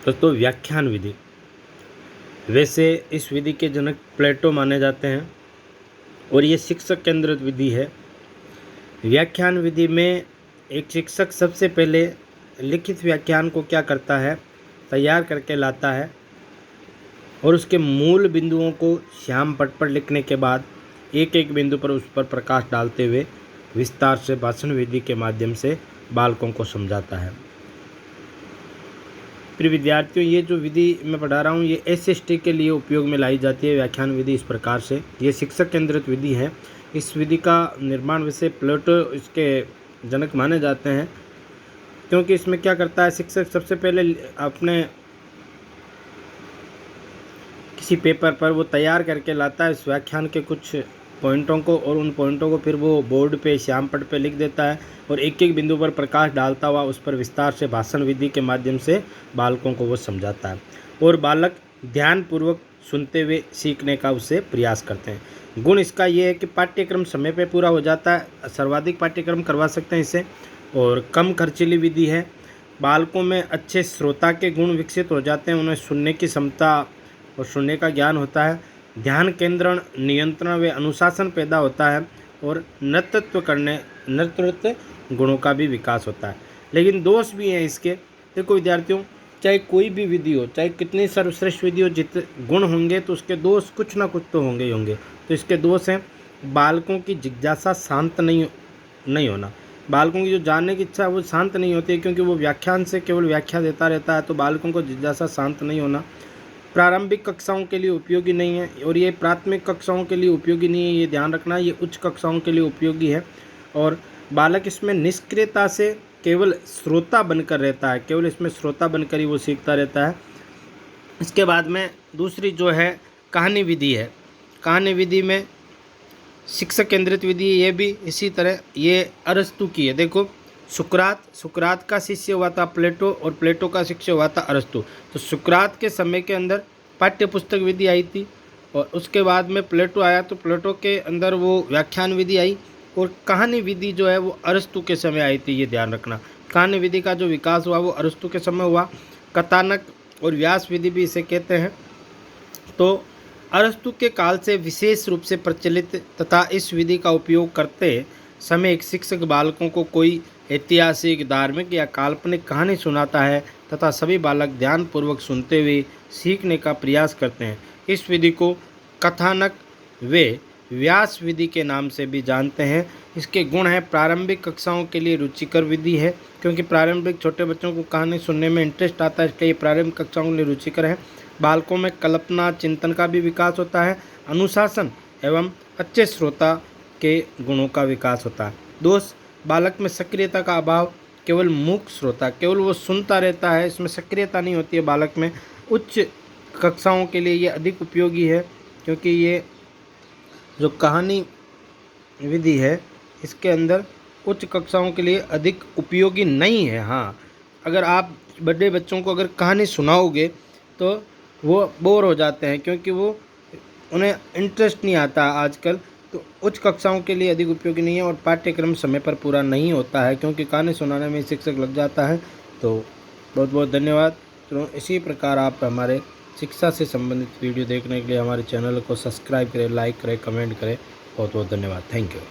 दोस्तों, व्याख्यान विधि। वैसे इस विधि के जनक प्लेटो माने जाते हैं और ये शिक्षक केंद्रित विधि है। व्याख्यान विधि में एक शिक्षक सबसे पहले लिखित व्याख्यान को क्या करता है, तैयार करके लाता है और उसके मूल बिंदुओं को श्याम पट पर लिखने के बाद एक एक बिंदु पर उस पर प्रकाश डालते हुए विस्तार से भाषण विधि के माध्यम से बालकों को समझाता है। प्रिय विद्यार्थियों, ये जो विधि मैं पढ़ा रहा हूँ ये एसएसटी के लिए उपयोग में लाई जाती है। व्याख्यान विधि इस प्रकार से, ये शिक्षक केंद्रित विधि है। इस विधि का निर्माण वैसे प्लेटो इसके जनक माने जाते हैं, क्योंकि इसमें क्या करता है, शिक्षक सबसे पहले अपने किसी पेपर पर वो तैयार करके लाता है इस व्याख्यान के कुछ पॉइंटों को, और उन पॉइंटों को फिर वो बोर्ड पे श्याम पट पे लिख देता है और एक एक बिंदु पर प्रकाश डालता हुआ उस पर विस्तार से भाषण विधि के माध्यम से बालकों को वो समझाता है और बालक ध्यानपूर्वक सुनते हुए सीखने का उससे प्रयास करते हैं। गुण इसका ये है कि पाठ्यक्रम समय पे पूरा हो जाता है, सर्वाधिक पाठ्यक्रम करवा सकते हैं इससे, और कम खर्चीली विधि है। बालकों में अच्छे श्रोता के गुण विकसित हो जाते हैं, उन्हें सुनने की क्षमता और सुनने का ज्ञान होता है। ध्यान केंद्रण, नियंत्रण व अनुशासन पैदा होता है और नेतृत्व गुणों का भी विकास होता है। लेकिन दोष भी हैं इसके। देखो विद्यार्थियों, चाहे कोई भी विधि हो, चाहे कितनी सर्वश्रेष्ठ विधि हो, जितने गुण होंगे तो उसके दोष कुछ ना कुछ तो होंगे ही होंगे। तो इसके दोष हैं, बालकों की जिज्ञासा शांत नहीं होना। बालकों की जो जानने की इच्छा है वो शांत नहीं होती है, क्योंकि वो व्याख्यान से केवल व्याख्या देता रहता है। तो बालकों को जिज्ञासा शांत नहीं होना। प्रारंभिक कक्षाओं के लिए उपयोगी नहीं है, और ये प्राथमिक कक्षाओं के लिए उपयोगी नहीं है, ये ध्यान रखना। ये उच्च कक्षाओं के लिए उपयोगी है और बालक इसमें निष्क्रियता से केवल श्रोता बनकर रहता है, केवल इसमें श्रोता बनकर ही वो सीखता रहता है। इसके बाद में दूसरी जो है कहानी विधि है। कहानी विधि में शिक्षक केंद्रित विधि, ये भी इसी तरह, ये अरस्तु की है। देखो, सुकरात का शिष्य हुआ था प्लेटो और प्लेटो का शिष्य हुआ था अरस्तु। तो सुकरात के समय के अंदर पाठ्य पुस्तक विधि आई थी और उसके बाद में प्लेटो आया तो प्लेटो के अंदर वो व्याख्यान विधि आई, और कहानी विधि जो है वो अरस्तु के समय आई थी। ये ध्यान रखना, कहानी विधि का जो विकास हुआ वो अरस्तु के समय हुआ। कथानक और व्यास विधि भी इसे कहते हैं। तो अरस्तु के काल से विशेष रूप से प्रचलित तथा इस विधि का उपयोग करते समय एक शिक्षक बालकों को कोई ऐतिहासिक, धार्मिक या काल्पनिक कहानी सुनाता है तथा सभी बालक ध्यानपूर्वक सुनते हुए सीखने का प्रयास करते हैं। इस विधि को कथानक व व्यास विधि के नाम से भी जानते हैं। इसके गुण हैं, प्रारंभिक कक्षाओं के लिए रुचिकर विधि है, क्योंकि प्रारंभिक छोटे बच्चों को कहानी सुनने में इंटरेस्ट आता है, इसलिए प्रारंभिक कक्षाओं के लिए रुचिकर है। बालकों में कल्पना, चिंतन का भी विकास होता है। अनुशासन एवं अच्छे श्रोता के गुणों का विकास होता है। दोष, बालक में सक्रियता का अभाव, केवल मूक श्रोता, केवल वो सुनता रहता है, इसमें सक्रियता नहीं होती है बालक में। उच्च कक्षाओं के लिए ये अधिक उपयोगी है, क्योंकि ये जो कहानी विधि है इसके अंदर उच्च कक्षाओं के लिए अधिक उपयोगी नहीं है। हाँ, अगर आप बड़े बच्चों को अगर कहानी सुनाओगे तो वो बोर हो जाते हैं, क्योंकि वो उन्हें इंटरेस्ट नहीं आता आजकल। तो उच्च कक्षाओं के लिए अधिक उपयोगी नहीं है और पाठ्यक्रम समय पर पूरा नहीं होता है, क्योंकि कहानी सुनाने में शिक्षक लग जाता है। तो बहुत बहुत धन्यवाद। तो इसी प्रकार आप हमारे शिक्षा से संबंधित वीडियो देखने के लिए हमारे चैनल को सब्सक्राइब करें, लाइक करें, कमेंट करें। बहुत बहुत धन्यवाद। Thank you.